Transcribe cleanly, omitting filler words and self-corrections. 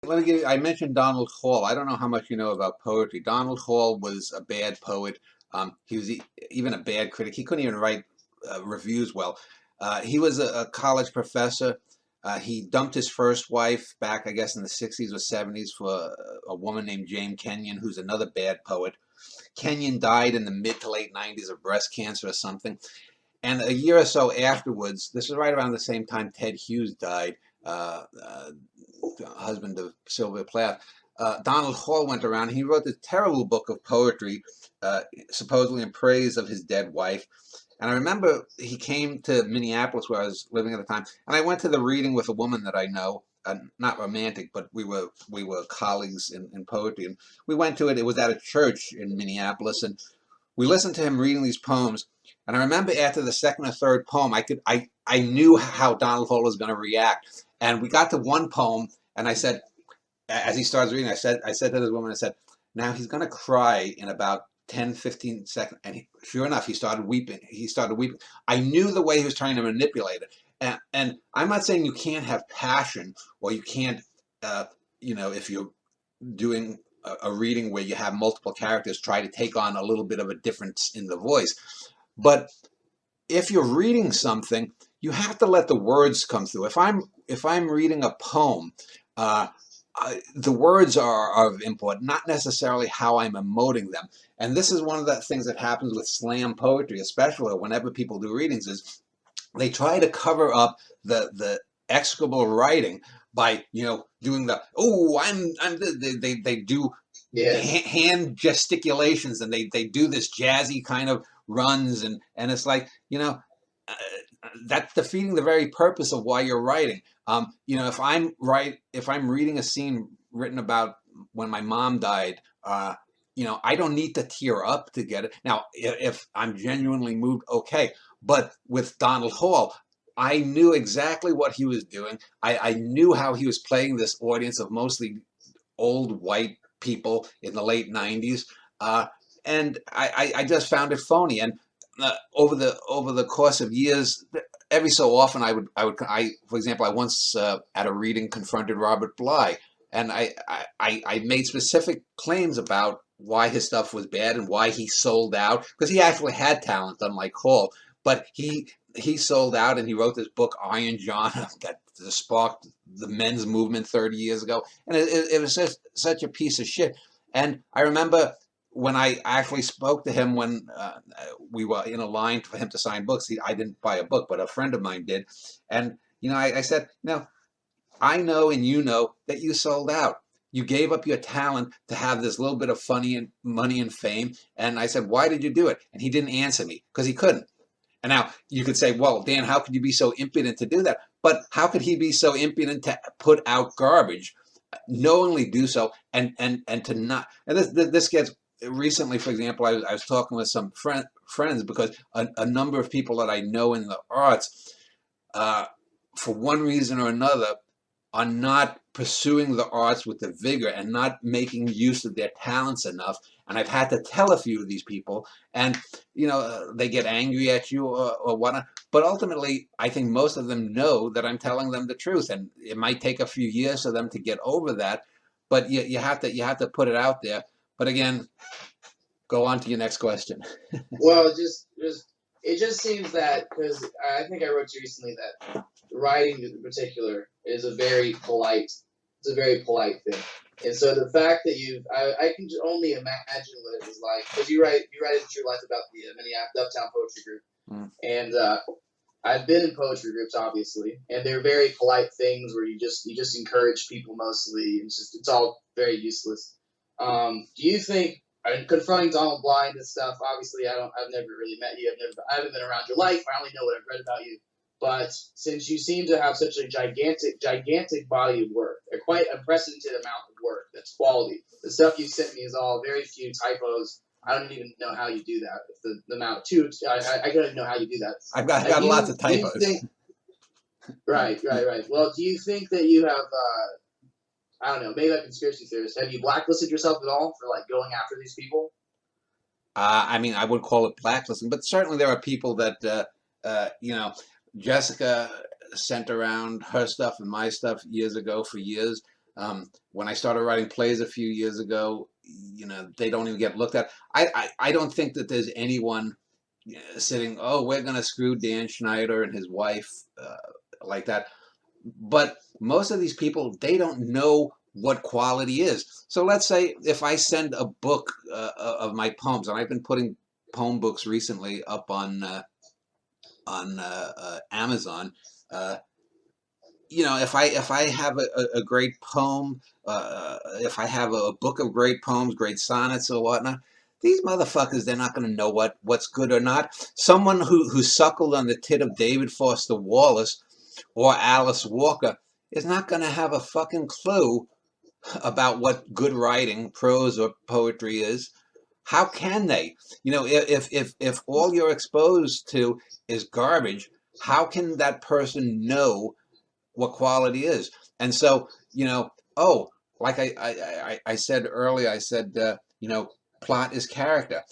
Let me give you, I mentioned Donald Hall. I don't know how much you know about poetry. Donald Hall was a bad poet. He was even a bad critic. He couldn't even write reviews well. He was a college professor. He dumped his first wife back, I guess, in the 60s or 70s for a woman named Jane Kenyon, who's another bad poet. Kenyon died in the mid to late 90s of breast cancer or something. And a year or so afterwards, this was right around the same time Ted Hughes died, husband of Sylvia Plath. Donald Hall went around. He wrote this terrible book of poetry, supposedly in praise of his dead wife. And I remember he came to Minneapolis, where I was living at the time, and I went to the reading with a woman that I know, not romantic, but we were colleagues in poetry, and we went to it. It was at a church in Minneapolis, and we listened to him reading these poems. And I remember after the second or third poem, I knew how Donald Hall was going to react. And we got to one poem, and I said, as he starts reading, I said to this woman, I said, now he's going to cry in about 10, 15 seconds. And sure enough, he started weeping. He started weeping. I knew the way he was trying to manipulate it. And I'm not saying you can't have passion, or you can't, if you're doing a reading where you have multiple characters, try to take on a little bit of a difference in the voice. But if you're reading something, you have to let the words come through. If I'm reading a poem, the words are of import, not necessarily how I'm emoting them. And this is one of the things that happens with slam poetry, especially whenever people do readings, is they try to cover up the execrable writing by doing the they do Yes. hand gesticulations, and they do this jazzy kind of runs, and it's like uh, that's defeating the very purpose of why you're writing. If I'm reading a scene written about when my mom died, I don't need to tear up to get it. Now, if I'm genuinely moved, okay. But with Donald Hall, I knew exactly what he was doing. I knew how he was playing this audience of mostly old white people in the late 90s. And I just found it phony. And over the course of years, every so often for example, I once at a reading confronted Robert Bly, and I made specific claims about why his stuff was bad and why he sold out, because he actually had talent, unlike Hall, but he sold out, and he wrote this book Iron John that sparked the men's movement 30 years ago, and it was just such a piece of shit. And I remember when I actually spoke to him when we were in a line for him to sign books. I didn't buy a book, but a friend of mine did. And I said, I know and that you sold out. You gave up your talent to have this little bit of funny and money and fame. And I said, why did you do it? And he didn't answer me because he couldn't. And now you could say, well, Dan, how could you be so impudent to do that? But how could he be so impudent to put out garbage, knowingly do so, and to not? And this gets recently, for example, I was talking with some friends, because a number of people that I know in the arts, uh, for one reason or another, are not pursuing the arts with the vigor and not making use of their talents enough. And I've had to tell a few of these people, and they get angry at you or whatnot. But ultimately, I think most of them know that I'm telling them the truth, and it might take a few years for them to get over that. But you have to put it out there. But again, go on to your next question. Well, it just seems that, because I think I wrote to you recently that writing in particular is a very polite. It's a very polite thing, and so the fact that I can only imagine what it was like, because you write in True Life about the Minneapolis Uptown Poetry Group, Mm. and I've been in poetry groups, obviously, and they're very polite things where you just encourage people mostly. It's all very useless. Do you think, confronting Donald Blind and stuff? Obviously, I've never really met you. I haven't been around your life. I only know what I've read about you. But since you seem to have such a gigantic body of work, a quite unprecedented amount of work that's quality, the stuff you sent me is all very few typos. I don't even know how you do that. If the amount too, I don't even know how you do that. I've got lots of Do you typos. think? Right. Well, do you think that you have? I don't know. Maybe a conspiracy theorist. Have you blacklisted yourself at all for like going after these people? I mean, I would call it blacklisting, but certainly there are people that, Jessica sent around her stuff and my stuff years ago for years. When I started writing plays a few years ago, they don't even get looked at. I don't think that there's anyone sitting, oh, we're going to screw Dan Schneider and his wife like that. But most of these people, they don't know what quality is. So let's say if I send a book of my poems, and I've been putting poem books recently up on Amazon. Uh, if I have a great poem, if I have a book of great poems, great sonnets or whatnot, these motherfuckers, they're not going to know what's good or not. Someone who suckled on the tit of David Foster Wallace or Alice Walker is not going to have a fucking clue about what good writing, prose or poetry is. How can they? If all you're exposed to is garbage, how can that person know what quality is? And so, oh, like I said earlier, I said, plot is character.